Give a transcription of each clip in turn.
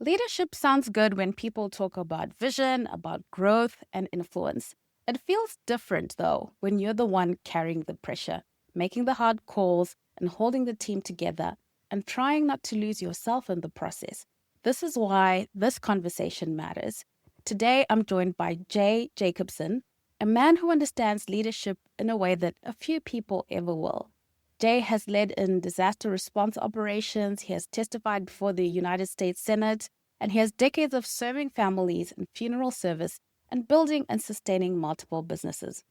Leadership sounds good when people talk about vision, about growth, and influence. It feels different, though, when you're the one carrying the pressure, making the hard calls, and holding the team together, and trying not to lose yourself in the process. This is why this conversation matters. Today, I'm joined by Jacobson, a man who understands leadership in a way that a few people ever will. Jay has led in disaster response operations. He has testified before the United States Senate, and he has decades of serving families in funeral service and building and sustaining multiple businesses,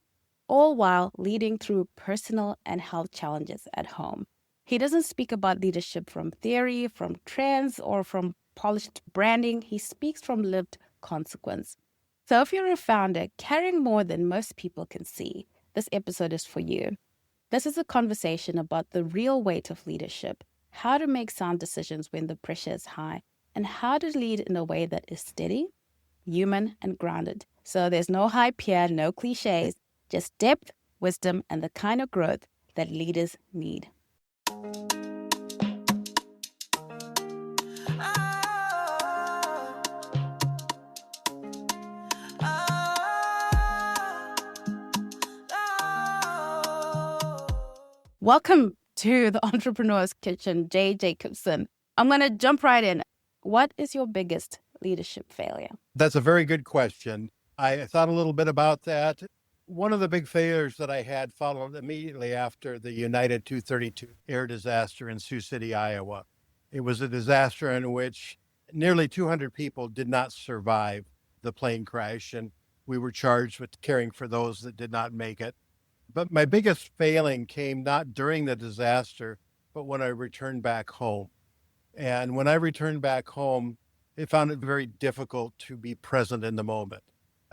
all while leading through personal and health challenges at home. He doesn't speak about leadership from theory, from trends, or from polished branding. He speaks from lived consequence. So if you're a founder carrying more than most people can see, this episode is for you. This is a conversation about the real weight of leadership, how to make sound decisions when the pressure is high, and how to lead in a way that is steady, human, and grounded. So there's no hype here, no cliches, just depth, wisdom, and the kind of growth that leaders need. Welcome to the Entrepreneur's Kitchen, Jay Jacobson. I'm going to jump right in. What is your biggest leadership failure? That's a very good question. I thought a little bit about that. One of the big failures that I had followed immediately after the United 232 air disaster in Sioux City, Iowa. It was a disaster in which nearly 200 people did not survive the plane crash, and we were charged with caring for those that did not make it. But my biggest failing came not during the disaster, but when I returned back home. And when I returned back home, I found it very difficult to be present in the moment.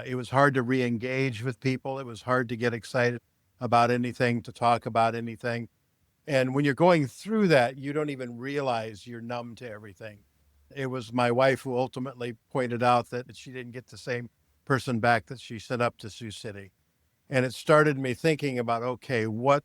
It was hard to re-engage with people. It was hard to get excited about anything, to talk about anything. And when you're going through that, you don't even realize you're numb to everything. It was my wife who ultimately pointed out that she didn't get the same person back that she sent up to Sioux City. And it started me thinking about, okay, what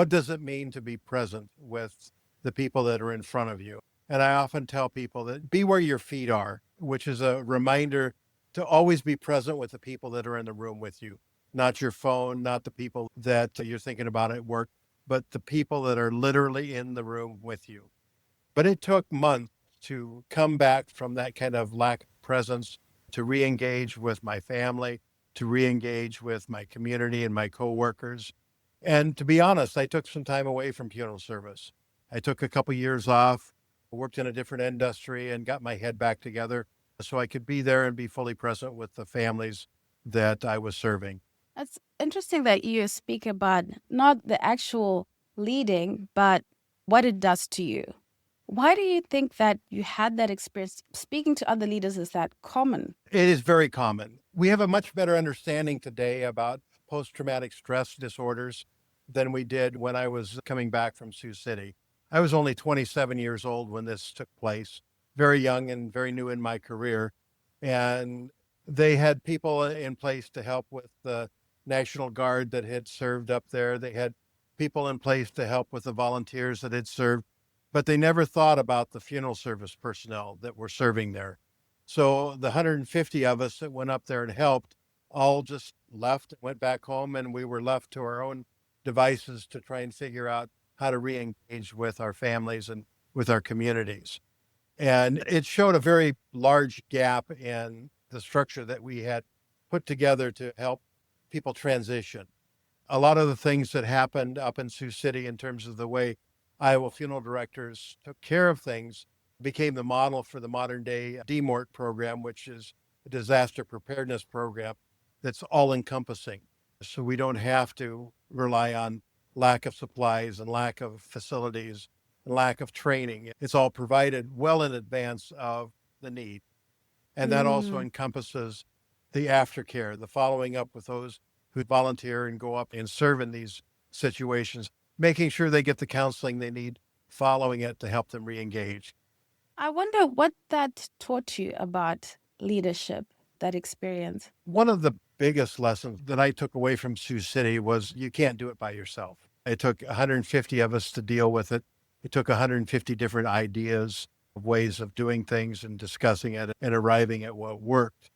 does it mean to be present with the people that are in front of you? And I often tell people that be where your feet are, which is a reminder to always be present with the people that are in the room with you, not your phone, not the people that you're thinking about at work, but the people that are literally in the room with you. But it took months to come back from that kind of lack of presence, to re-engage with my family, to re-engage with my community and my coworkers. And to be honest, I took some time away from funeral service. I took a couple years off, worked in a different industry, and got my head back together so I could be there and be fully present with the families that I was serving. It's interesting that you speak about not the actual leading, but what it does to you. Why do you think that you had that experience? Speaking to other leaders, is that common? It is very common. We have a much better understanding today about post-traumatic stress disorders than we did when I was coming back from Sioux City. I was only 27 years old when this took place, very young and very new in my career. And they had people in place to help with the National Guard that had served up there. They had people in place to help with the volunteers that had served, but they never thought about the funeral service personnel that were serving there. So the 150 of us that went up there and helped all just left, went back home, and we were left to our own devices to try and figure out how to re-engage with our families and with our communities. And it showed a very large gap in the structure that we had put together to help people transition. A lot of the things that happened up in Sioux City in terms of the way Iowa funeral directors took care of things became the model for the modern day DMORT program, which is a disaster preparedness program that's all encompassing. So we don't have to rely on lack of supplies and lack of facilities and lack of training. It's all provided well in advance of the need. And that also Mm. encompasses the aftercare, the following up with those who volunteer and go up and serve in these situations, making sure they get the counseling they need, following it to help them re-engage. I wonder what that taught you about leadership, that experience. One of the biggest lessons that I took away from Sioux City was you can't do it by yourself. It took 150 of us to deal with it. It took 150 different ideas. ways of doing things and discussing it and arriving at what worked.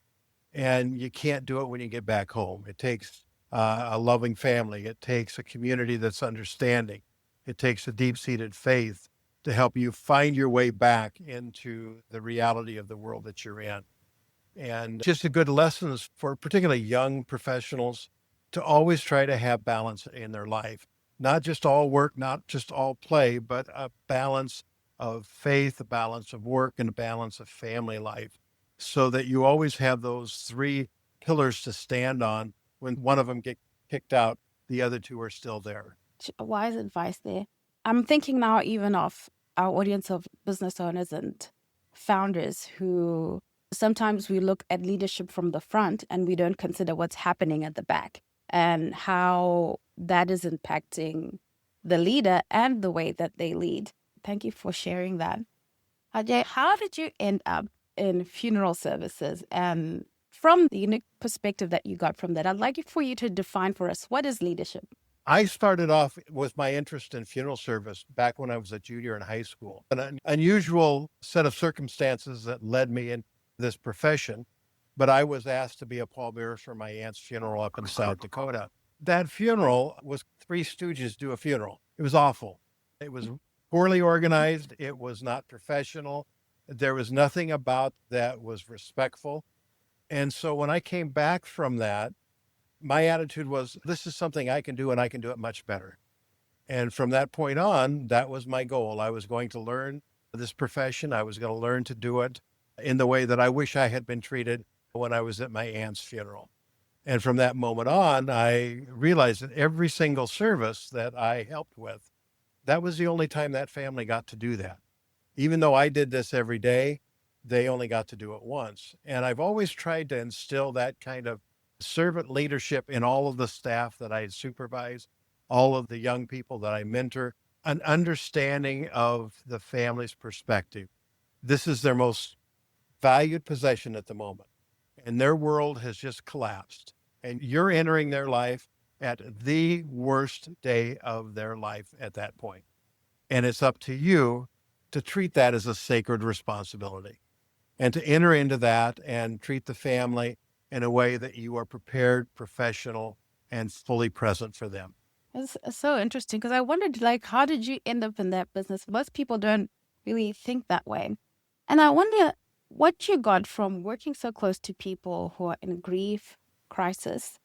And you can't do it when you get back home. It takes a loving family. It takes a community that's understanding. It takes a deep-seated faith to help you find your way back into the reality of the world that you're in. And just a good lessons for particularly young professionals to always try to have balance in their life. Not just all work, not just all play, but a balance of faith, a balance of work, and a balance of family life so that you always have those three pillars to stand on. When one of them get kicked out, the other two are still there. Wise advice there. I'm thinking now even of our audience of business owners and founders who sometimes we look at leadership from the front and we don't consider what's happening at the back and how that is impacting the leader and the way that they lead. Thank you for sharing that. Ajay, how did you end up in funeral services? And from the unique perspective that you got from that, I'd like for you to define for us, what is leadership? I started off with my interest in funeral service back when I was a junior in high school. An unusual set of circumstances that led me in this profession, but I was asked to be a pallbearer for my aunt's funeral up in South Dakota. That funeral was Three Stooges do a funeral. It was awful. It was poorly organized. It was not professional. There was nothing about that was respectful. And so when I came back from that, my attitude was, this is something I can do and I can do it much better. And from that point on, that was my goal. I was going to learn this profession. I was going to learn to do it in the way that I wish I had been treated when I was at my aunt's funeral. And from that moment on, I realized that every single service that I helped with, that was the only time that family got to do that. Even though I did this every day, they only got to do it once. And I've always tried to instill that kind of servant leadership in all of the staff that I supervise, all of the young people that I mentor, an understanding of the family's perspective. This is their most valued possession at the moment, and their world has just collapsed. And you're entering their life at the worst day of their life at that point. And it's up to you to treat that as a sacred responsibility and to enter into that and treat the family in a way that you are prepared, professional, and fully present for them. It's so interesting because I wondered, like, how did you end up in that business? Most people don't really think that way. And I wonder what you got from working so close to people who are in grief, crisis,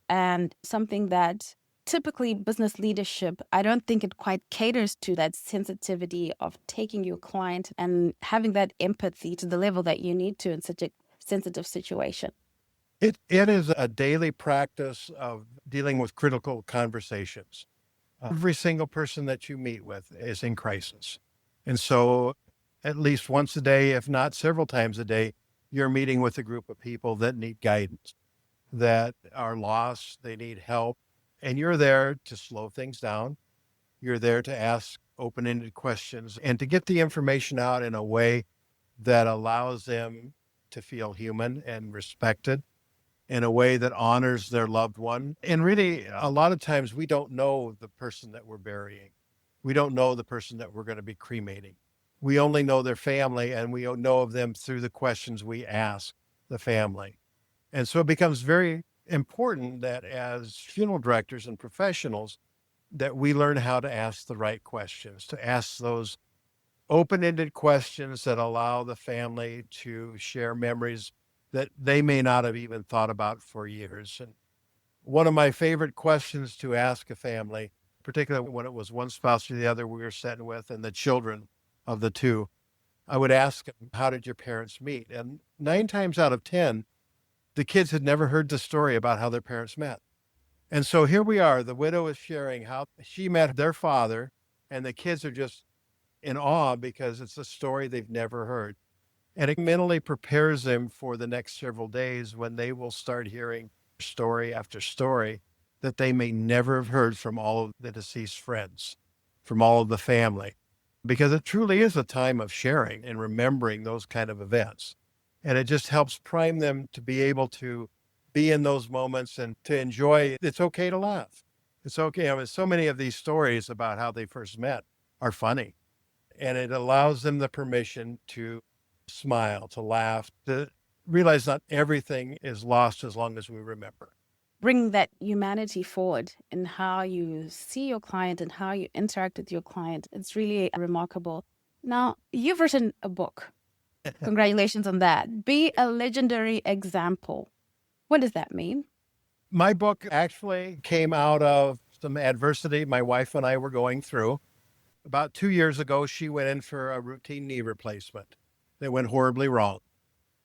and something that typically business leadership, I don't think it quite caters to that sensitivity of taking your client and having that empathy to the level that you need to in such a sensitive situation. It is a daily practice of dealing with critical conversations. Every single person that you meet with is in crisis. And so at least once a day, if not several times a day, you're meeting with a group of people that need guidance, that are lost, they need help. And you're there to slow things down. You're there to ask open-ended questions and to get the information out in a way that allows them to feel human and respected, in a way that honors their loved one. And really, a lot of times we don't know the person that we're burying. We don't know the person that we're going to be cremating. We only know their family, and we know of them through the questions we ask the family. And so it becomes very important that as funeral directors and professionals, that we learn how to ask the right questions, to ask those open-ended questions that allow the family to share memories that they may not have even thought about for years. And one of my favorite questions to ask a family, particularly when it was one spouse or the other we were sitting with and the children of the two, I would ask them, how did your parents meet? And 9 times out of 10, the kids had never heard the story about how their parents met. And so here we are, the widow is sharing how she met their father, and the kids are just in awe because it's a story they've never heard. And it mentally prepares them for the next several days when they will start hearing story after story that they may never have heard from all of the deceased friends, from all of the family, because it truly is a time of sharing and remembering those kind of events. And it just helps prime them to be able to be in those moments and to enjoy. It's okay to laugh. It's okay. I mean, so many of these stories about how they first met are funny. and it allows them the permission to smile, to laugh, to realize not everything is lost as long as we remember. Bring that humanity forward in how you see your client and how you interact with your client. It's really remarkable. Now, you've written a book. Congratulations on that. Be a legendary example. What does that mean? My book actually came out of some adversity my wife and I were going through. About 2 years ago, she went in for a routine knee replacement that went horribly wrong.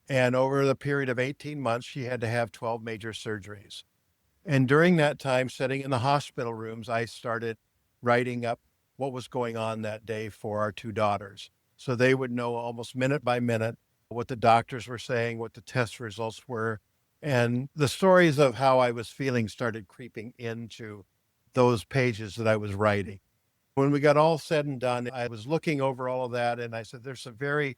And over the period of 18 months, she had to have 12 major surgeries. And during that time, sitting in the hospital rooms, I started writing up what was going on that day for our two daughters. So they would know almost minute by minute what the doctors were saying, what the test results were. And the stories of how I was feeling started creeping into those pages that I was writing. When we got all said and done, I was looking over all of that and I said, there's some very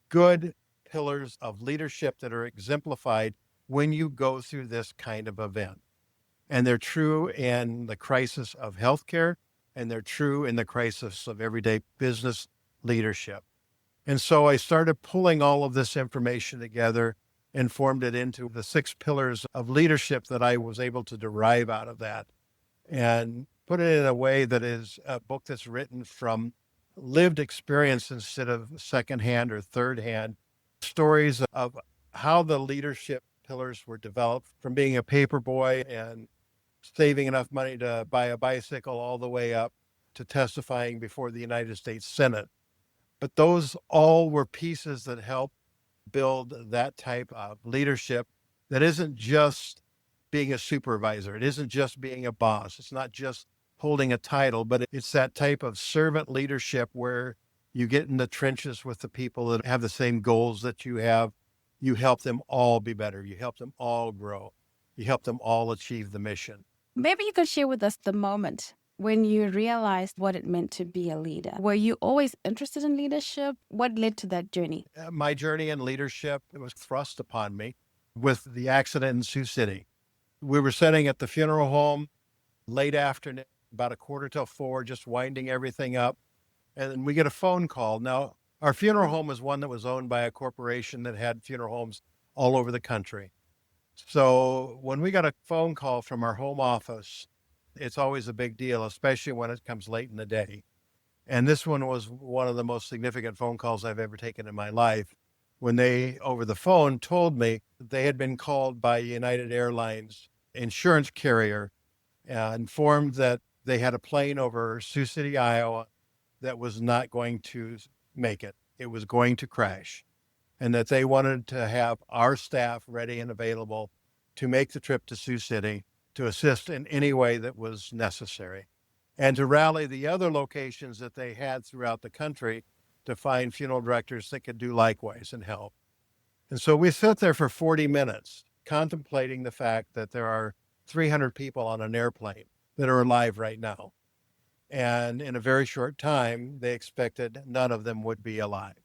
good pillars of leadership that are exemplified when you go through this kind of event. And they're true in the crisis of healthcare, and they're true in the crisis of everyday business leadership. And so I started pulling all of this information together and formed it into the 6 pillars of leadership that I was able to derive out of that and put it in a way that is a book that's written from lived experience instead of secondhand or third hand stories of how the leadership pillars were developed from being a paper boy and saving enough money to buy a bicycle all the way up to testifying before the United States Senate. But those all were pieces that help build that type of leadership that isn't just being a supervisor. It isn't just being a boss. It's not just holding a title, but it's that type of servant leadership where you get in the trenches with the people that have the same goals that you have. You help them all be better. You help them all grow. You help them all achieve the mission. Maybe you could share with us the moment when you realized what it meant to be a leader. Were you always interested in leadership? What led to that journey? My journey in leadership was thrust upon me with the accident in Sioux City. We were sitting at the funeral home late afternoon, about 3:45, just winding everything up. And then we get a phone call. Now, our funeral home was one that was owned by a corporation that had funeral homes all over the country. So when we got a phone call from our home office, it's always a big deal, especially when it comes late in the day. And this one was one of the most significant phone calls I've ever taken in my life when they, over the phone, told me that they had been called by United Airlines insurance carrier and informed that they had a plane over Sioux City, Iowa that was not going to make it. It was going to crash, and that they wanted to have our staff ready and available to make the trip to Sioux City to assist in any way that was necessary, and to rally the other locations that they had throughout the country to find funeral directors that could do likewise and help. And so we sat there for 40 minutes contemplating the fact that there are 300 people on an airplane that are alive right now. And in a very short time, they expected none of them would be alive.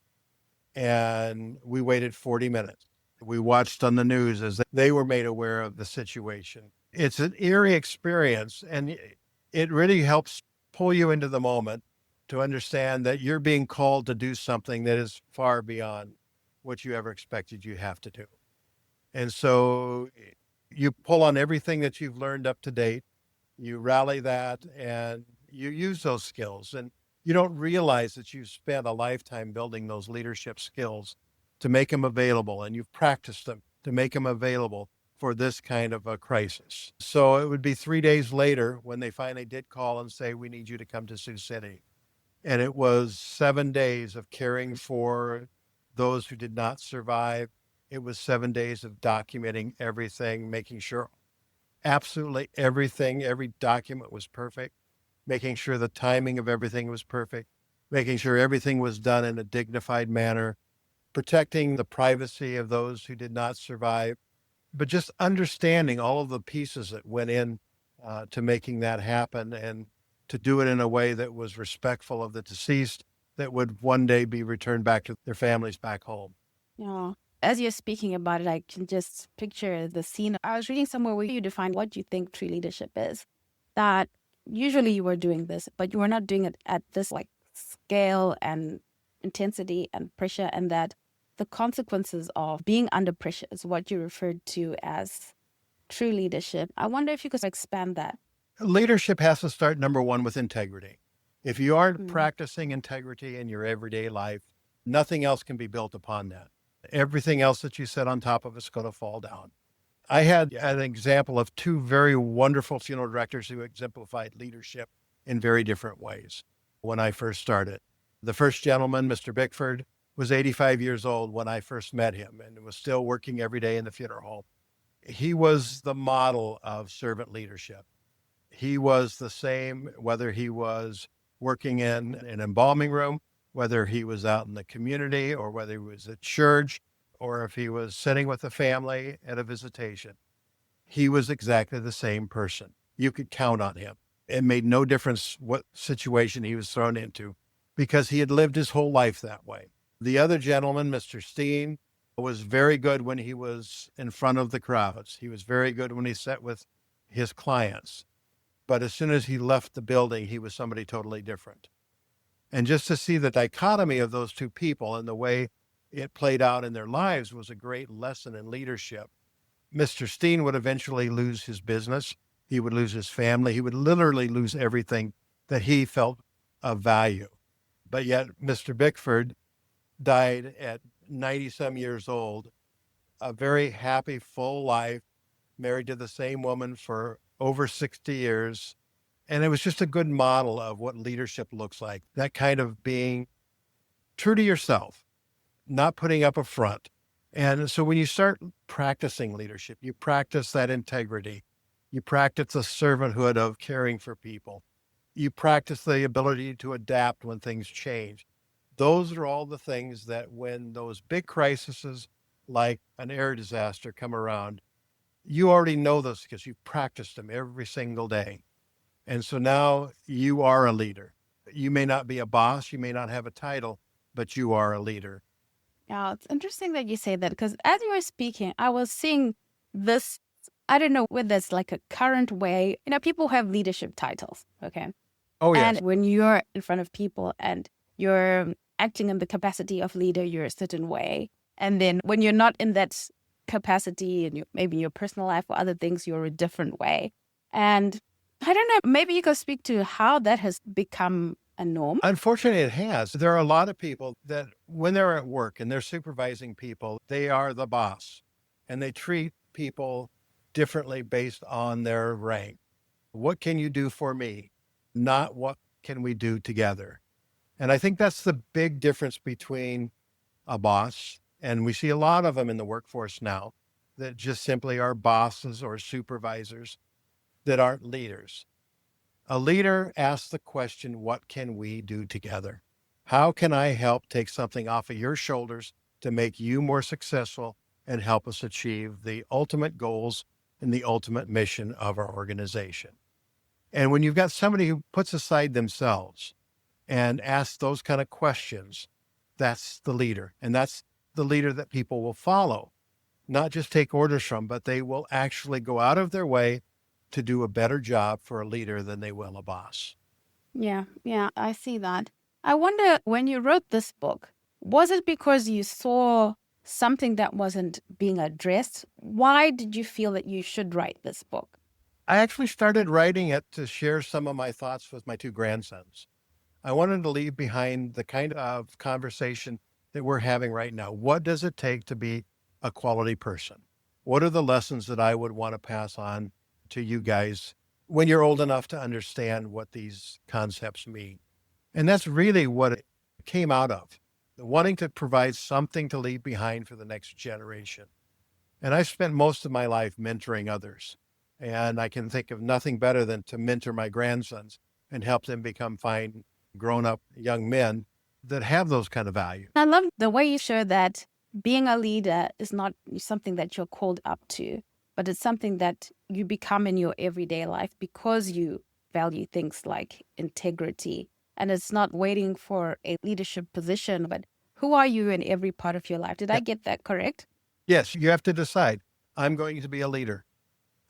And we waited 40 minutes. We watched on the news as they were made aware of the situation. It's an eerie experience, and it really helps pull you into the moment to understand that you're being called to do something that is far beyond what you ever expected you have to do. And so you pull on everything that you've learned up to date, you rally that, and you use those skills. And you don't realize that you've spent a lifetime building those leadership skills to make them available, and you've practiced them to make them available for this kind of a crisis. So it would be 3 days later when they finally did call and say, we need you to come to Sioux City. And it was 7 days of caring for those who did not survive. It was 7 days of documenting everything, making sure absolutely everything, every document was perfect, making sure the timing of everything was perfect, making sure everything was done in a dignified manner, protecting the privacy of those who did not survive, but just understanding all of the pieces that went in to making that happen, and to do it in a way that was respectful of the deceased, that would one day be returned back to their families back home. Yeah. As you're speaking about it, I can just picture the scene. I was reading somewhere where you define what you think true leadership is. That usually you were doing this, but you were not doing it at this like scale and intensity and pressure, and that the consequences of being under pressure is what you referred to as true leadership. I wonder if you could expand that. Leadership has to start, number one, with integrity. If you aren't Mm. practicing integrity in your everyday life, nothing else can be built upon that. Everything else that you set on top of it's going to fall down. I had an example of two very wonderful funeral directors who exemplified leadership in very different ways when I first started. The first gentleman, Mr. Bickford, was 85 years old when I first met him and was still working every day in the funeral home. He was the model of servant leadership. He was the same whether he was working in an embalming room, whether he was out in the community, or whether he was at church, or if he was sitting with a family at a visitation. He was exactly the same person. You could count on him. It made no difference what situation he was thrown into because he had lived his whole life that way. The other gentleman, Mr. Steen, was very good when he was in front of the crowds. He was very good when he sat with his clients. But as soon as he left the building, he was somebody totally different. And just to see the dichotomy of those two people and the way it played out in their lives was a great lesson in leadership. Mr. Steen would eventually lose his business. He would lose his family. He would literally lose everything that he felt of value. But yet Mr. Bickford died at 90 some years old, a very happy, full life, married to the same woman for over 60 years. And it was just a good model of what leadership looks like, that kind of being true to yourself, not putting up a front. And so when you start practicing leadership, you practice that integrity, you practice the servanthood of caring for people, you practice the ability to adapt when things change. Those are all the things that when those big crises like an air disaster come around, you already know those because you've practiced them every single day. And so now you are a leader. You may not be a boss, you may not have a title, but you are a leader. Yeah, it's interesting that you say that because as you were speaking, I was seeing this. I don't know whether it's like a current way. People have leadership titles, okay? Oh, And yes. when you're in front of people and you're acting in the capacity of leader, you're a certain way. And then when you're not in that capacity and maybe your personal life or other things, you're a different way. And I don't know, maybe you could speak to how that has become a norm. Unfortunately, it has. There are a lot of people that when they're at work and they're supervising people, they are the boss and they treat people differently based on their rank. What can you do for me? Not what can we do together? And I think that's the big difference between a boss, and we see a lot of them in the workforce now that just simply are bosses or supervisors that aren't leaders. A leader asks the question, what can we do together? How can I help take something off of your shoulders to make you more successful and help us achieve the ultimate goals and the ultimate mission of our organization? And when you've got somebody who puts aside themselves and asks those kind of questions, that's the leader. And that's the leader that people will follow, not just take orders from, but they will actually go out of their way to do a better job for a leader than they will a boss. Yeah, I see that. I wonder when you wrote this book, was it because you saw something that wasn't being addressed? Why did you feel that you should write this book? I actually started writing it to share some of my thoughts with my two grandsons. I wanted to leave behind the kind of conversation that we're having right now. What does it take to be a quality person? What are the lessons that I would want to pass on to you guys when you're old enough to understand what these concepts mean? And that's really what it came out of, wanting to provide something to leave behind for the next generation. And I spent most of my life mentoring others. And I can think of nothing better than to mentor my grandsons and help them become fine, grown up young men that have those kind of values. I love the way you show that being a leader is not something that you're called up to, but it's something that you become in your everyday life because you value things like integrity. And it's not waiting for a leadership position, but who are you in every part of your life? Did I Yeah. get that correct? Yes, you have to decide. I'm going to be a leader.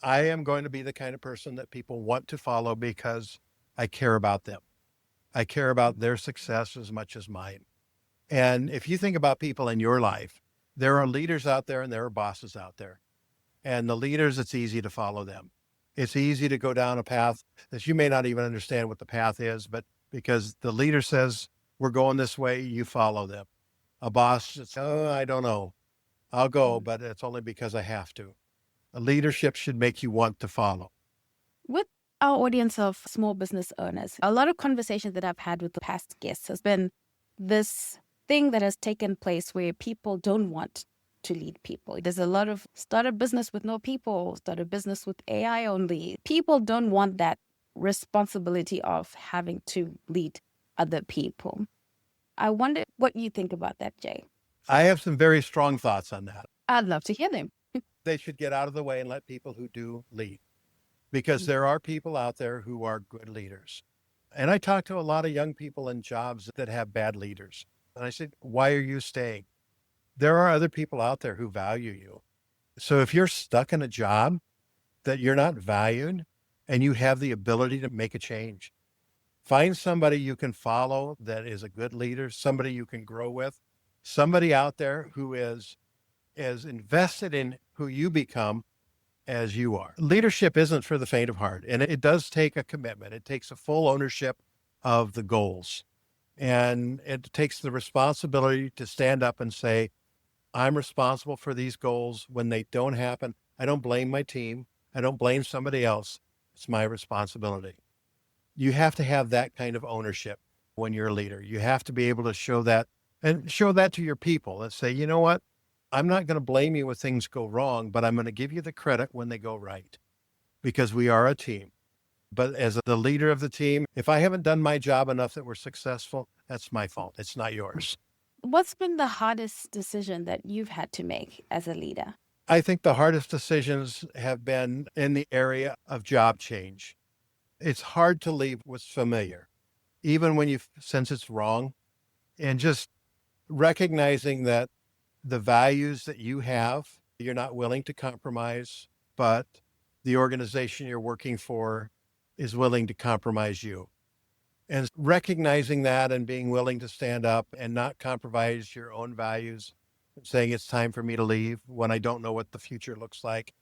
I am going to be the kind of person that people want to follow because I care about them. I care about their success as much as mine. And if you think about people in your life, there are leaders out there and there are bosses out there. And the leaders, it's easy to follow them. It's easy to go down a path that you may not even understand what the path is, but because the leader says, we're going this way, you follow them. A boss says, oh, I don't know. I'll go, but it's only because I have to. A leadership should make you want to follow. With our audience of small business owners, a lot of conversations that I've had with the past guests has been this thing that has taken place where people don't want to lead people. There's a lot of start a business with no people, start a business with AI only. People don't want that responsibility of having to lead other people. I wonder what you think about that, Jay. I have some very strong thoughts on that. I'd love to hear them. They should get out of the way and let people who do lead, because there are people out there who are good leaders. And I talk to a lot of young people in jobs that have bad leaders. And I said, why are you staying? There are other people out there who value you. So if you're stuck in a job that you're not valued and you have the ability to make a change, find somebody you can follow that is a good leader, somebody you can grow with, somebody out there who is as invested in who you become as you are. Leadership isn't for the faint of heart, and it does take a commitment. It takes a full ownership of the goals, and it takes the responsibility to stand up and say, I'm responsible for these goals. When they don't happen, I don't blame my team. I don't blame somebody else. It's my responsibility. You have to have that kind of ownership when you're a leader. You have to be able to show that and show that to your people and say, you know what? I'm not going to blame you when things go wrong, but I'm going to give you the credit when they go right, because we are a team. But as the leader of the team, if I haven't done my job enough that we're successful, that's my fault. It's not yours. What's been the hardest decision that you've had to make as a leader? I think the hardest decisions have been in the area of job change. It's hard to leave what's familiar, even when you sense it's wrong, and just recognizing that the values that you have, you're not willing to compromise, but the organization you're working for is willing to compromise you. And recognizing that and being willing to stand up and not compromise your own values, saying it's time for me to leave when I don't know what the future looks like.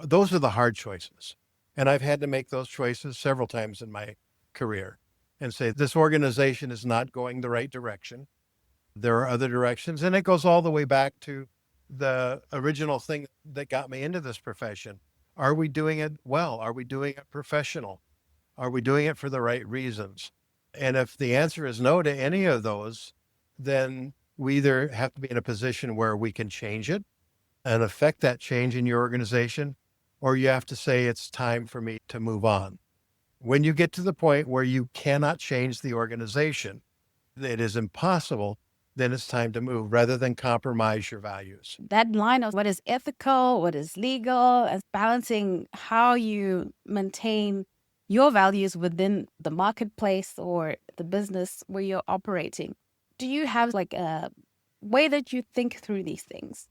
Those are the hard choices. And I've had to make those choices several times in my career and say, this organization is not going the right direction. There are other directions. And it goes all the way back to the original thing that got me into this profession. Are we doing it well? Are we doing it professional? Are we doing it for the right reasons? And if the answer is no to any of those, then we either have to be in a position where we can change it and affect that change in your organization, or you have to say it's time for me to move on. When you get to the point where you cannot change the organization, it is impossible, then it's time to move rather than compromise your values. That line of what is ethical, what is legal, and balancing how you maintain your values within the marketplace or the business where you're operating. Do you have like a way that you think through these things?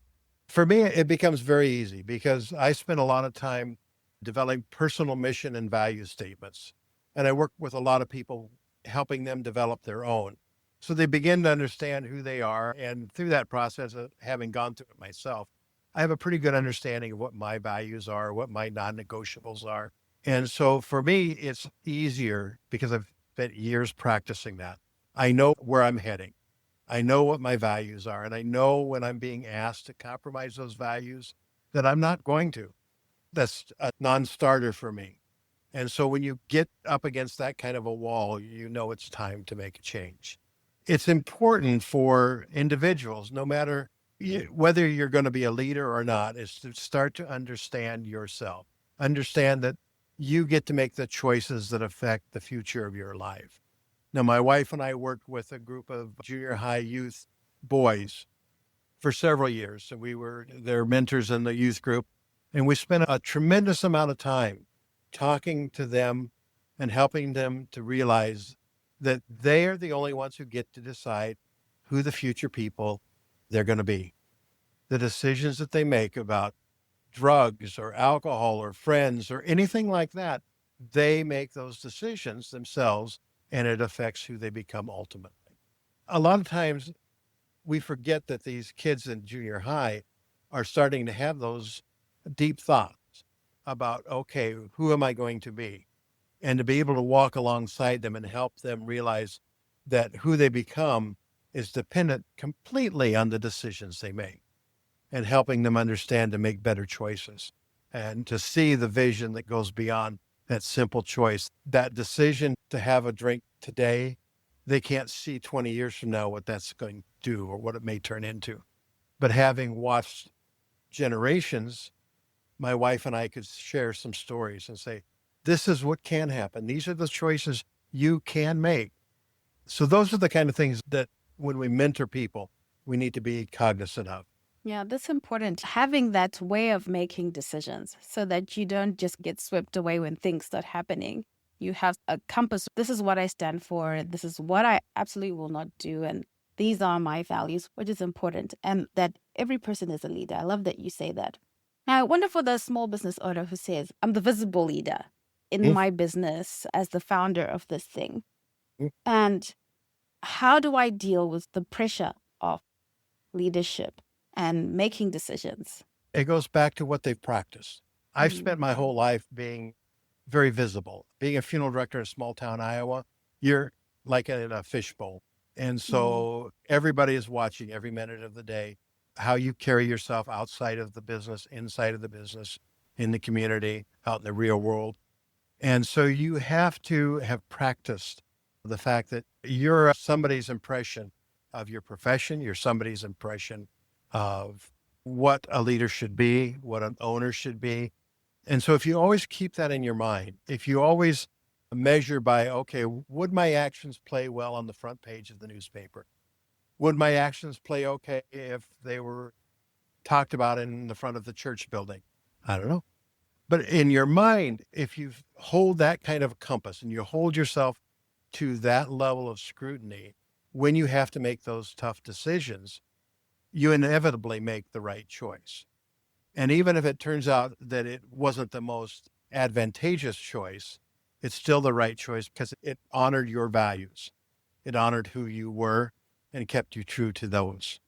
For me, it becomes very easy because I spend a lot of time developing personal mission and value statements. And I work with a lot of people, helping them develop their own. So they begin to understand who they are. And through that process of having gone through it myself, I have a pretty good understanding of what my values are, what my non-negotiables are. And so for me, it's easier because I've spent years practicing that. I know where I'm heading. I know what my values are. And I know when I'm being asked to compromise those values that I'm not going to. That's a non-starter for me. And so when you get up against that kind of a wall, you know it's time to make a change. It's important for individuals, no matter whether you're going to be a leader or not, is to start to understand yourself. Understand that you get to make the choices that affect the future of your life. Now, my wife and I worked with a group of junior high youth boys for several years. And we were their mentors in the youth group. And we spent a tremendous amount of time talking to them and helping them to realize that they are the only ones who get to decide who the future people they're going to be. The decisions that they make about drugs or alcohol or friends or anything like that, they make those decisions themselves and it affects who they become ultimately. A lot of times we forget that these kids in junior high are starting to have those deep thoughts about, okay, who am I going to be? And to be able to walk alongside them and help them realize that who they become is dependent completely on the decisions they make, and helping them understand to make better choices and to see the vision that goes beyond that simple choice. That decision to have a drink today, they can't see 20 years from now what that's going to do or what it may turn into. But having watched generations, my wife and I could share some stories and say, this is what can happen. These are the choices you can make. So those are the kind of things that when we mentor people, we need to be cognizant of. Yeah, that's important. Having that way of making decisions so that you don't just get swept away when things start happening. You have a compass. This is what I stand for. This is what I absolutely will not do. And these are my values, which is important. And that every person is a leader. I love that you say that. Now, I wonder for the small business owner who says, I'm the visible leader in Mm, my business as the founder of this thing. mm. And how do I deal with the pressure of leadership and making decisions? It goes back to what they've practiced. I've spent my whole life being very visible. Being a funeral director in a small town, Iowa, you're like in a fishbowl. And Mm-hmm. so everybody is watching every minute of the day how you carry yourself outside of the business, inside of the business, in the community, out in the real world. And so you have to have practiced the fact that you're somebody's impression of your profession, you're somebody's impression of what a leader should be, what an owner should be. And so if you always keep that in your mind, if you always measure by, okay, would my actions play well on the front page of the newspaper? Would my actions play okay if they were talked about in the front of the church building? I don't know. But in your mind, if you hold that kind of compass and you hold yourself to that level of scrutiny, when you have to make those tough decisions, you inevitably make the right choice. And even if it turns out that it wasn't the most advantageous choice, it's still the right choice because it honored your values. It honored who you were and kept you true to those.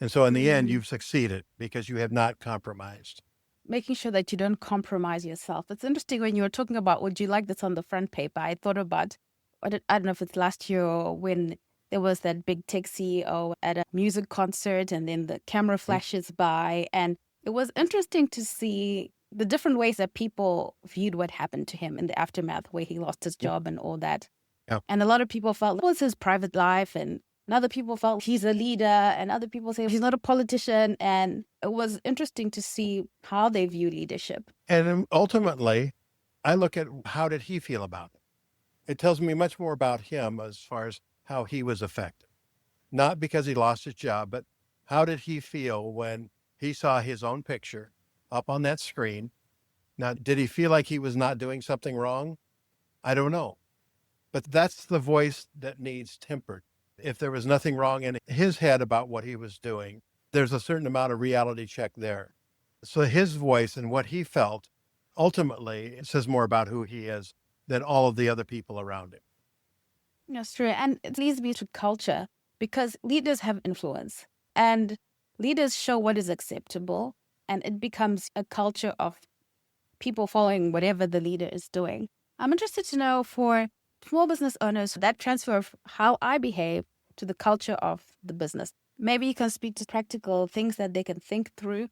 And so in the end, Mm. you've succeeded because you have not compromised. Making sure that you don't compromise yourself. It's interesting when you were talking about would you like this on the front paper? I thought about, I don't know if it's last year or when there was that big tech CEO at a music concert and then the camera Mm, flashes by. And it was interesting to see the different ways that people viewed what happened to him in the aftermath, where he lost his mm. job and all that. Yeah. And a lot of people felt it was his private life, and other people felt he's a leader, and other people say he's not a politician. And it was interesting to see how they view leadership. And ultimately, I look at how did he feel about it? It tells me much more about him as far as how he was affected. Not because he lost his job, but how did he feel when he saw his own picture up on that screen? Now, did he feel like he was not doing something wrong? I don't know. But that's the voice that needs tempered. If there was nothing wrong in his head about what he was doing, there's a certain amount of reality check there. So his voice and what he felt ultimately says more about who he is than all of the other people around him. That's true. And it leads me to culture because leaders have influence and leaders show what is acceptable. And it becomes a culture of people following whatever the leader is doing. I'm interested to know for small business owners that transfer of how I behave to the culture of the business. Maybe you can speak to practical things that they can think through.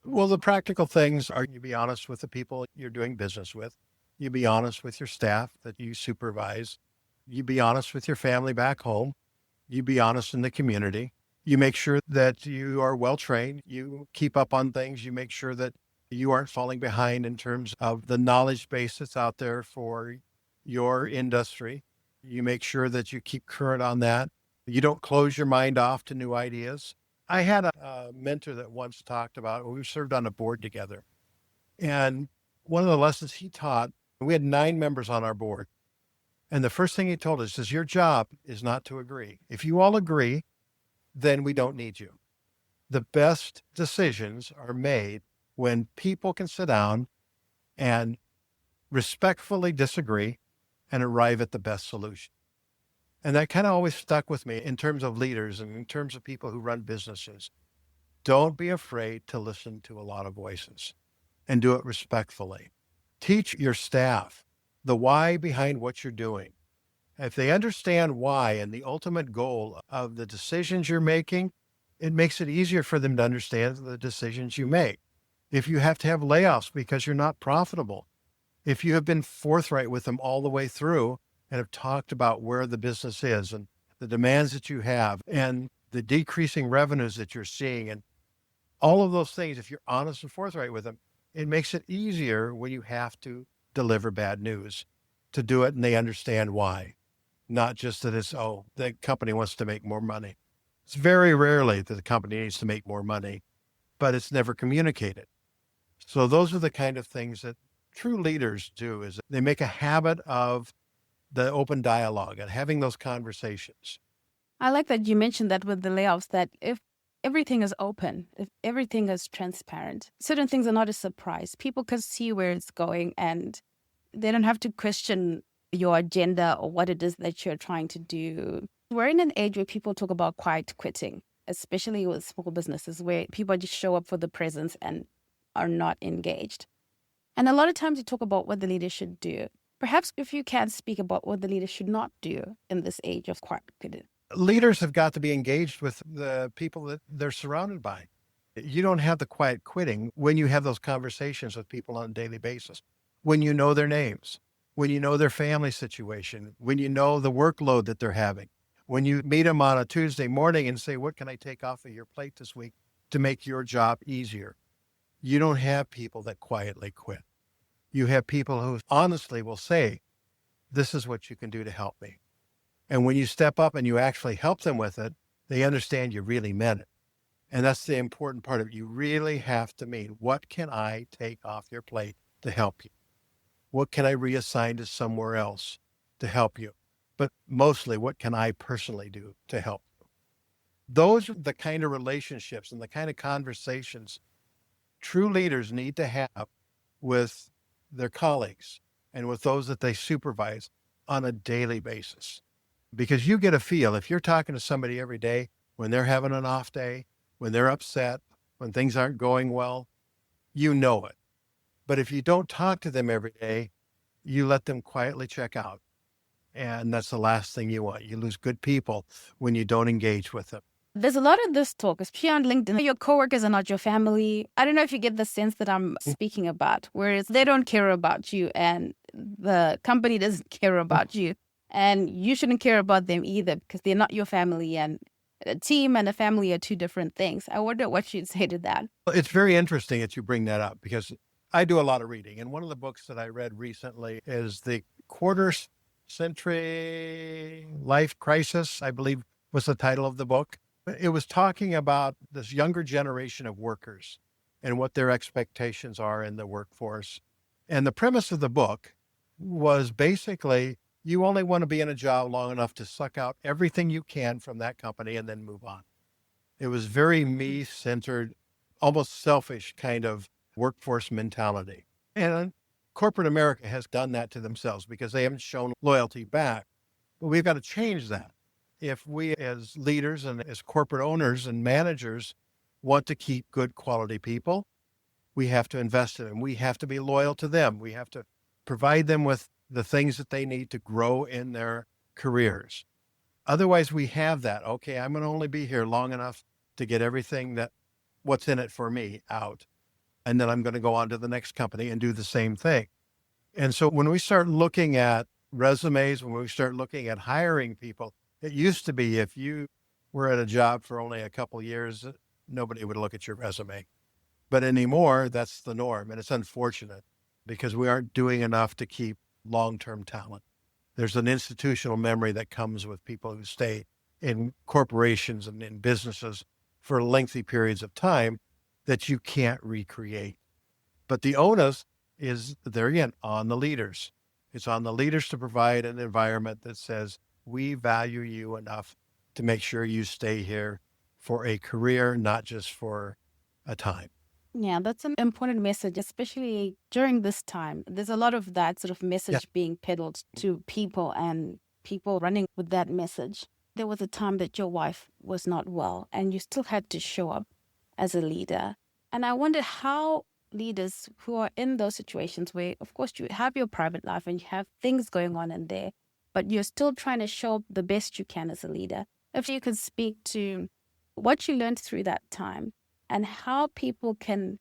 Well, the practical things are you be honest with the people you're doing business with. You be honest with your staff that you supervise. You be honest with your family back home. You be honest in the community. You make sure that you are well trained. You keep up on things. You make sure that you aren't falling behind in terms of the knowledge base that's out there for your industry. You make sure that you keep current on that. You don't close your mind off to new ideas. I had a mentor that once talked about, we served on a board together. And one of the lessons he taught, we had 9 members on our board. And the first thing he told us is your job is not to agree. If you all agree, then we don't need you. The best decisions are made when people can sit down and respectfully disagree and arrive at the best solution. And that kind of always stuck with me in terms of leaders and in terms of people who run businesses. Don't be afraid to listen to a lot of voices and do it respectfully. Teach your staff the why behind what you're doing. If they understand why and the ultimate goal of the decisions you're making, it makes it easier for them to understand the decisions you make. If you have to have layoffs because you're not profitable, if you have been forthright with them all the way through and have talked about where the business is and the demands that you have and the decreasing revenues that you're seeing and all of those things, if you're honest and forthright with them, it makes it easier when you have to deliver bad news to do it and they understand why. Not just that it's, oh, the company wants to make more money. It's very rarely that the company needs to make more money, but it's never communicated. So those are the kind of things that true leaders do is they make a habit of the open dialogue and having those conversations. I like that you mentioned that with the layoffs, that if everything is open, if everything is transparent, certain things are not a surprise. People can see where it's going and they don't have to question your agenda or what it is that you're trying to do. We're in an age where people talk about quiet quitting, especially with small businesses where people just show up for the presence and are not engaged. And a lot of times you talk about what the leader should do. Perhaps if you can speak about what the leader should not do in this age of quiet quitting. Leaders have got to be engaged with the people that they're surrounded by. You don't have the quiet quitting when you have those conversations with people on a daily basis, when you know their names, when you know their family situation, when you know the workload that they're having, when you meet them on a Tuesday morning and say, what can I take off of your plate this week to make your job easier? You don't have people that quietly quit. You have people who honestly will say, this is what you can do to help me. And when you step up and you actually help them with it, they understand you really meant it. And that's the important part of it. You really have to mean, what can I take off your plate to help you? What can I reassign to somewhere else to help you? But mostly, what can I personally do to help you? Those are the kind of relationships and the kind of conversations true leaders need to have with their colleagues and with those that they supervise on a daily basis. Because you get a feel if you're talking to somebody every day when they're having an off day, when they're upset, when things aren't going well, you know it. But if you don't talk to them every day, you let them quietly check out. And that's the last thing you want. You lose good people when you don't engage with them. There's a lot of this talk, especially on LinkedIn. Your coworkers are not your family. I don't know if you get the sense that I'm speaking about, whereas they don't care about you and the company doesn't care about you. And you shouldn't care about them either because they're not your family. And a team and a family are two different things. I wonder what you'd say to that. It's very interesting that you bring that up because I do a lot of reading. And one of the books that I read recently is The Quarter Century Life Crisis, I believe was the title of the book. It was talking about this younger generation of workers and what their expectations are in the workforce. And the premise of the book was basically you only want to be in a job long enough to suck out everything you can from that company and then move on. It was very me-centered, almost selfish kind of workforce mentality. And corporate America has done that to themselves because they haven't shown loyalty back. But we've got to change that. If we as leaders and as corporate owners and managers want to keep good quality people, we have to invest in them. We have to be loyal to them. We have to provide them with the things that they need to grow in their careers. Otherwise, we have that. Okay, I'm going to only be here long enough to get everything that what's in it for me out. And then I'm going to go on to the next company and do the same thing. And so when we start looking at resumes, when we start looking at hiring people, it used to be if you were at a job for only a couple of years, nobody would look at your resume. But anymore, that's the norm. And it's unfortunate because we aren't doing enough to keep long-term talent. There's an institutional memory that comes with people who stay in corporations and in businesses for lengthy periods of time that you can't recreate. But the onus is there again on the leaders. It's on the leaders to provide an environment that says, we value you enough to make sure you stay here for a career, not just for a time. Yeah, that's an important message, especially during this time. There's a lot of that sort of Yeah. message being peddled to people, and people running with that message. There was a time that your wife was not well and you still had to show up as a leader. And I wonder how leaders who are in those situations where, of course, you have your private life and you have things going on in there, but you're still trying to show up the best you can as a leader. If you could speak to what you learned through that time and how people can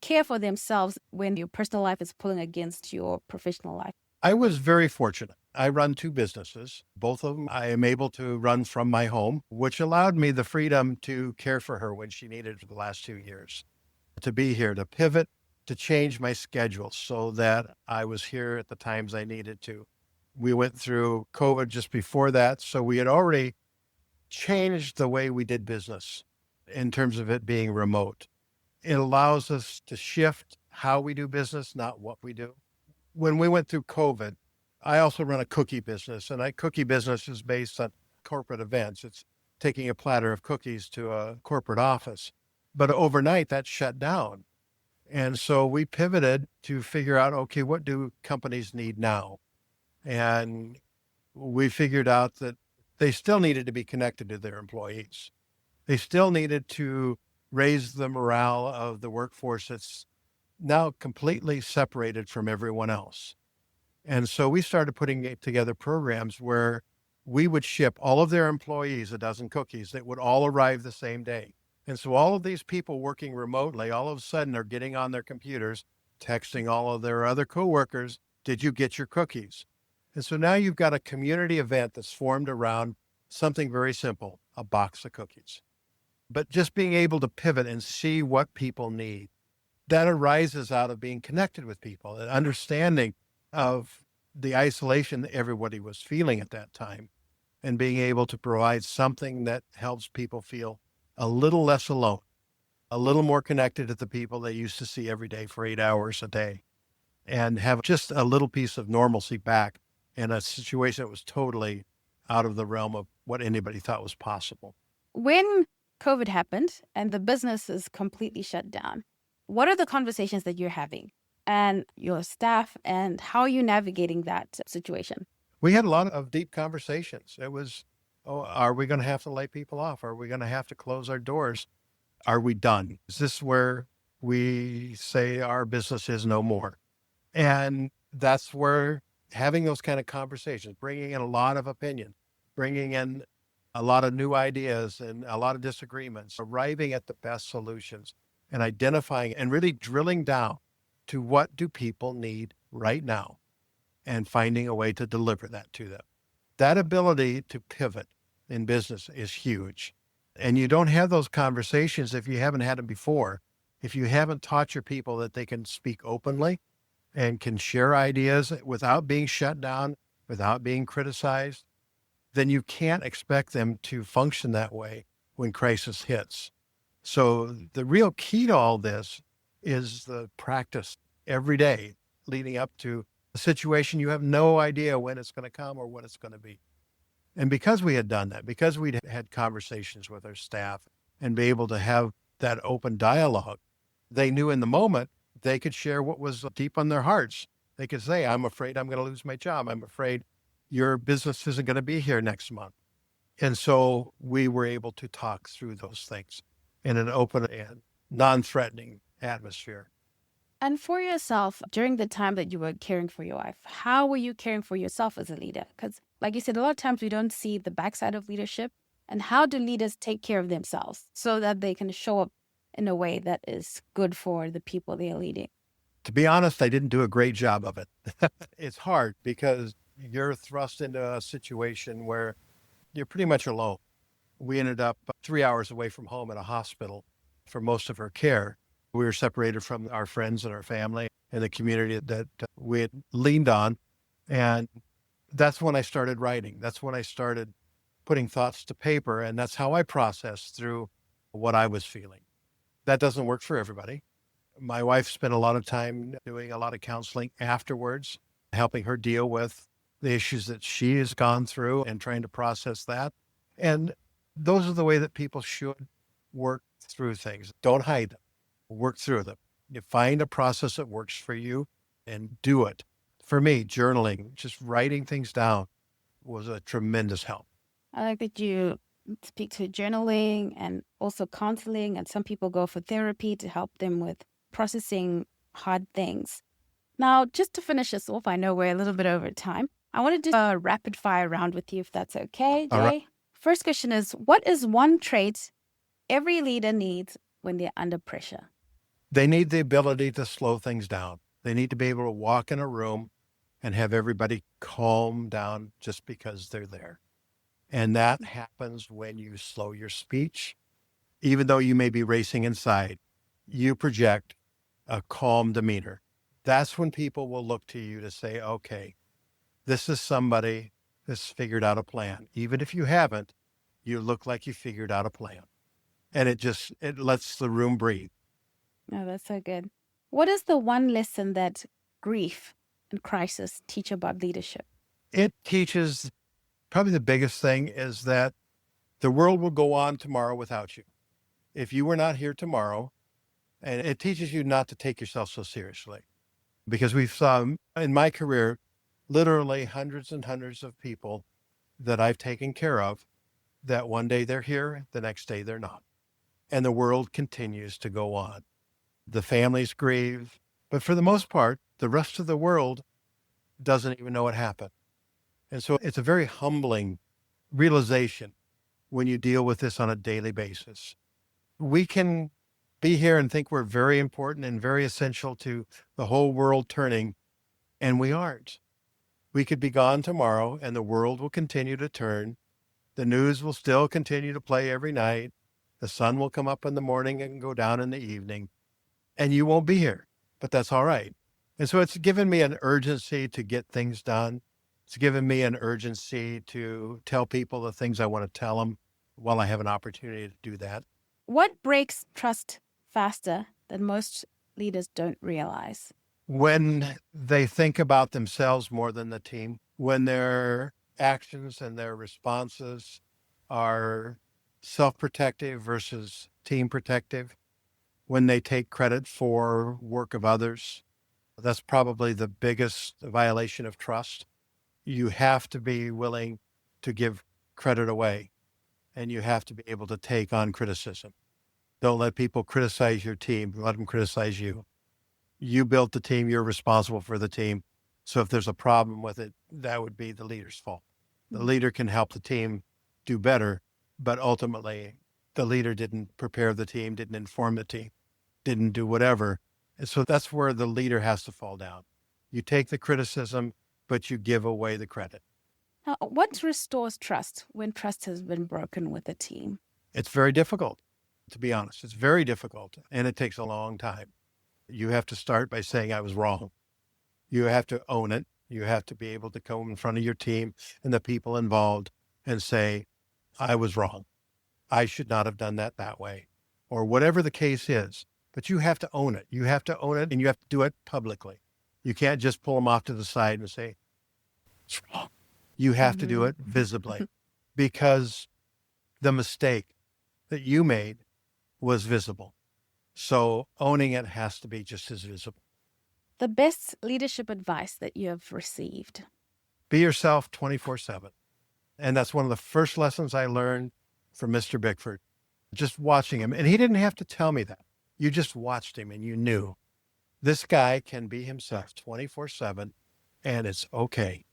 care for themselves when your personal life is pulling against your professional life. I was very fortunate. I run two businesses. Both of them I am able to run from my home, which allowed me the freedom to care for her when she needed it for the last 2 years, to be here, to pivot, to change my schedule so that I was here at the times I needed to. We went through COVID just before that, so we had already changed the way we did business in terms of it being remote. It allows us to shift how we do business, not what we do. When we went through COVID, I also run a cookie business, and that cookie business is based on corporate events. It's taking a platter of cookies to a corporate office. But overnight, that shut down. And so we pivoted to figure out, okay, what do companies need now? And we figured out that they still needed to be connected to their employees. They still needed to raise the morale of the workforce that's now completely separated from everyone else. And so we started putting together programs where we would ship all of their employees a dozen cookies that would all arrive the same day. And so all of these people working remotely, all of a sudden are getting on their computers, texting all of their other coworkers, did you get your cookies? And so now you've got a community event that's formed around something very simple, a box of cookies. But just being able to pivot and see what people need, that arises out of being connected with people and understanding of the isolation that everybody was feeling at that time, and being able to provide something that helps people feel a little less alone, a little more connected to the people they used to see every day for 8 hours a day, and have just a little piece of normalcy back in a situation that was totally out of the realm of what anybody thought was possible. When COVID happened and the business is completely shut down, what are the conversations that you're having and your staff, and how are you navigating that situation? We had a lot of deep conversations. It was, oh, are we going to have to lay people off? Are we going to have to close our doors? Are we done? Is this where we say our business is no more? And that's where having those kind of conversations, bringing in a lot of opinion, bringing in a lot of new ideas and a lot of disagreements, arriving at the best solutions and identifying and really drilling down to what do people need right now and finding a way to deliver that to them. That ability to pivot in business is huge. And you don't have those conversations if you haven't had them before. If you haven't taught your people that they can speak openly and can share ideas without being shut down, without being criticized, then you can't expect them to function that way when crisis hits. So the real key to all this is the practice every day leading up to a situation you have no idea when it's going to come or what it's going to be. And because we had done that, because we'd had conversations with our staff and be able to have that open dialogue, they knew in the moment they could share what was deep on their hearts. They could say, I'm afraid I'm going to lose my job. I'm afraid your business isn't going to be here next month. And so we were able to talk through those things in an open and non-threatening atmosphere. And for yourself, during the time that you were caring for your wife, how were you caring for yourself as a leader? Because, like you said, a lot of times we don't see the backside of leadership. And how do leaders take care of themselves so that they can show up in a way that is good for the people they are leading? To be honest, I didn't do a great job of it. It's hard because you're thrust into a situation where you're pretty much alone. We ended up 3 hours away from home in a hospital for most of her care. We were separated from our friends and our family and the community that we had leaned on. And that's when I started writing. That's when I started putting thoughts to paper. And that's how I processed through what I was feeling. That doesn't work for everybody. My wife spent a lot of time doing a lot of counseling afterwards, helping her deal with the issues that she has gone through and trying to process that. And those are the way that people should work through things. Don't hide them. Work through them. You find a process that works for you and do it. For me, journaling, just writing things down, was a tremendous help. I like that you speak to journaling and also counseling, and some people go for therapy to help them with processing hard things. Now, just to finish this off, I know we're a little bit over time. I want to do a rapid fire round with you, if that's okay, All right. Jay. First question is, what is one trait every leader needs when they're under pressure? They need the ability to slow things down. They need to be able to walk in a room and have everybody calm down just because they're there. And that happens when you slow your speech. Even though you may be racing inside, you project a calm demeanor. That's when people will look to you to say, okay, this is somebody that's figured out a plan. Even if you haven't, you look like you figured out a plan. And it lets the room breathe. Oh, that's so good. What is the one lesson that grief and crisis teach about leadership? It teaches, probably the biggest thing is that the world will go on tomorrow without you. If you were not here tomorrow, and it teaches you not to take yourself so seriously, because we've saw in my career, literally hundreds and hundreds of people that I've taken care of, that one day they're here, the next day they're not. And the world continues to go on. The families grieve, but for the most part, the rest of the world doesn't even know what happened. And so it's a very humbling realization when you deal with this on a daily basis. We can be here and think we're very important and very essential to the whole world turning, and we aren't. We could be gone tomorrow and the world will continue to turn. The news will still continue to play every night. The sun will come up in the morning and go down in the evening, and you won't be here, but that's all right. And so it's given me an urgency to get things done. It's given me an urgency to tell people the things I want to tell them while I have an opportunity to do that. What breaks trust faster than most leaders don't realize? When they think about themselves more than the team, when their actions and their responses are self-protective versus team protective, when they take credit for work of others, that's probably the biggest violation of trust. You have to be willing to give credit away, and you have to be able to take on criticism. Don't let people criticize your team. Let them criticize you. You built the team. You're responsible for the team. So if there's a problem with it, that would be the leader's fault. The leader can help the team do better, but ultimately the leader didn't prepare the team, didn't inform the team, didn't do whatever. And so that's where the leader has to fall down. You take the criticism, but you give away the credit. Now, what restores trust when trust has been broken with a team? It's very difficult, to be honest. It's very difficult, and it takes a long time. You have to start by saying, I was wrong. You have to own it. You have to be able to come in front of your team and the people involved and say, I was wrong. I should not have done that way, or whatever the case is. But you have to own it. You have to own it, and you have to do it publicly. You can't just pull them off to the side and say, it's wrong. You have to do it visibly, because the mistake that you made was visible. So owning it has to be just as visible. The best leadership advice that you have received? Be yourself 24/7. And that's one of the first lessons I learned from Mr. Bickford, just watching him. And he didn't have to tell me that. You just watched him and you knew this guy can be himself 24/7, and it's okay.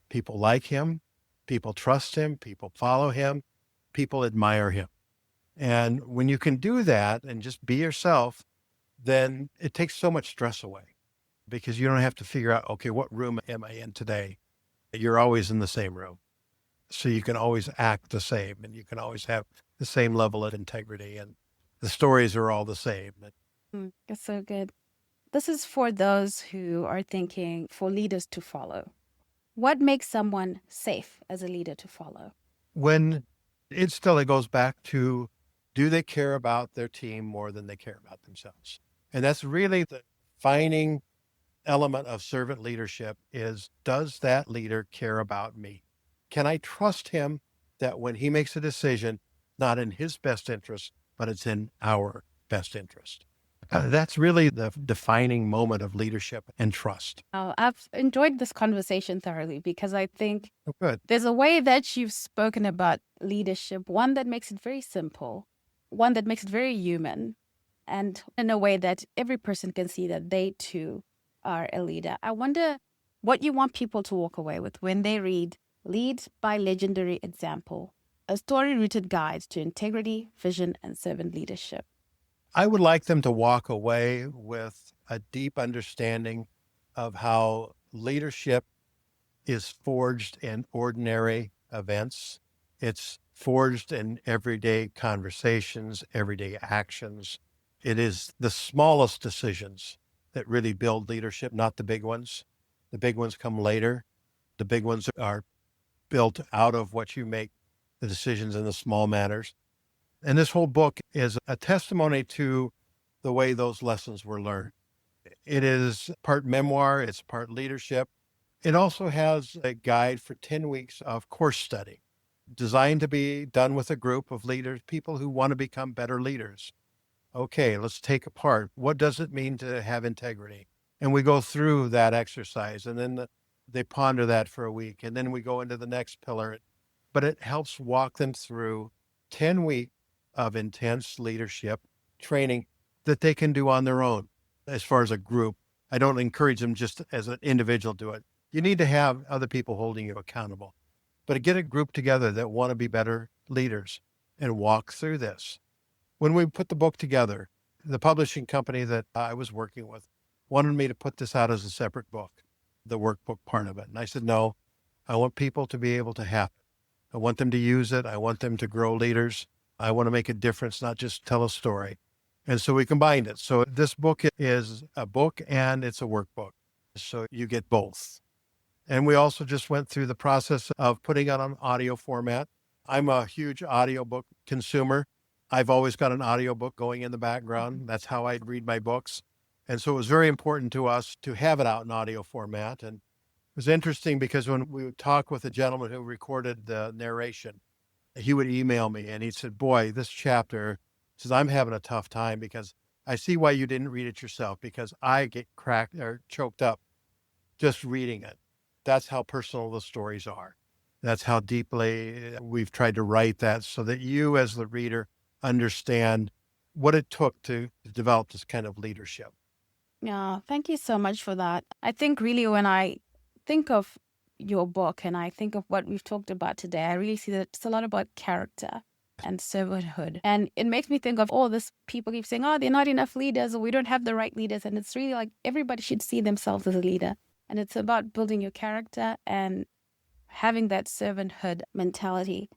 People like him. People trust him. People follow him. People admire him. And when you can do that and just be yourself, then it takes so much stress away, because you don't have to figure out, okay, what room am I in today? You're always in the same room. So you can always act the same, and you can always have the same level of integrity, and the stories are all the same. That's so good. This is for those who are thinking for leaders to follow. What makes someone safe as a leader to follow? When it goes back to, do they care about their team more than they care about themselves? And that's really the defining element of servant leadership is, does that leader care about me? Can I trust him that when he makes a decision, not in his best interest, but it's in our best interest? That's really the defining moment of leadership and trust. I've enjoyed this conversation thoroughly because I think Oh, good. there's a way that you've spoken about leadership, one that makes it very simple, one that makes it very human, and in a way that every person can see that they too are a leader. I wonder what you want people to walk away with when they read Lead by Legendary Example, a story rooted guide to integrity, vision, and servant leadership. I would like them to walk away with a deep understanding of how leadership is forged in ordinary events. It's forged in everyday conversations, everyday actions. It is the smallest decisions that really build leadership, not the big ones. The big ones come later. The big ones are built out of what you make the decisions in the small matters. And this whole book is a testimony to the way those lessons were learned. It is part memoir, it's part leadership. It also has a guide for 10 weeks of course study designed to be done with a group of leaders, people who want to become better leaders. Okay, let's take apart what does it mean to have integrity? And we go through that exercise and then they ponder that for a week. And then we go into the next pillar. But it helps walk them through 10 weeks of intense leadership training that they can do on their own as far as a group. I don't encourage them just as an individual do it. You need to have other people holding you accountable. But get a group together that want to be better leaders and walk through this. When we put the book together, the publishing company that I was working with wanted me to put this out as a separate book, the workbook part of it. And I said, no, I want people to be able to have it. I want them to use it. I want them to grow leaders. I want to make a difference, not just tell a story. And so we combined it. So this book is a book and it's a workbook. So you get both. And we also just went through the process of putting it on audio format. I'm a huge audiobook consumer. I've always got an audiobook going in the background. That's how I read my books. And so it was very important to us to have it out in audio format. And it was interesting because when we would talk with a gentleman who recorded the narration, he would email me and he said, boy, this chapter says, I'm having a tough time because I see why you didn't read it yourself because I get cracked or choked up just reading it. That's how personal the stories are. That's how deeply we've tried to write that so that you as the reader understand what it took to develop this kind of leadership. Yeah, thank you so much for that. I think really when I think of your book and I think of what we've talked about today, I really see that it's a lot about character and servanthood. And it makes me think of all this people keep saying, oh, they're not enough leaders or we don't have the right leaders. And it's really like everybody should see themselves as a leader. And it's about building your character and having that servanthood mentality.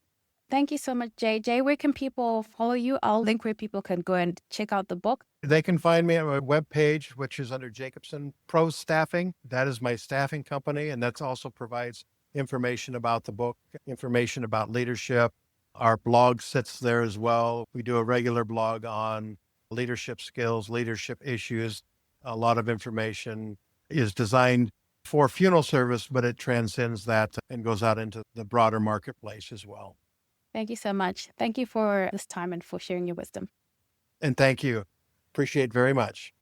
Thank you so much, JJ. Where can people follow you? I'll link where people can go and check out the book. They can find me at my webpage, which is under Jacobson Pro Staffing. That is my staffing company, and that also provides information about the book, information about leadership. Our blog sits there as well. We do a regular blog on leadership skills, leadership issues. A lot of information is designed for funeral service, but it transcends that and goes out into the broader marketplace as well. Thank you so much. Thank you for this time and for sharing your wisdom. And thank you. Appreciate very much.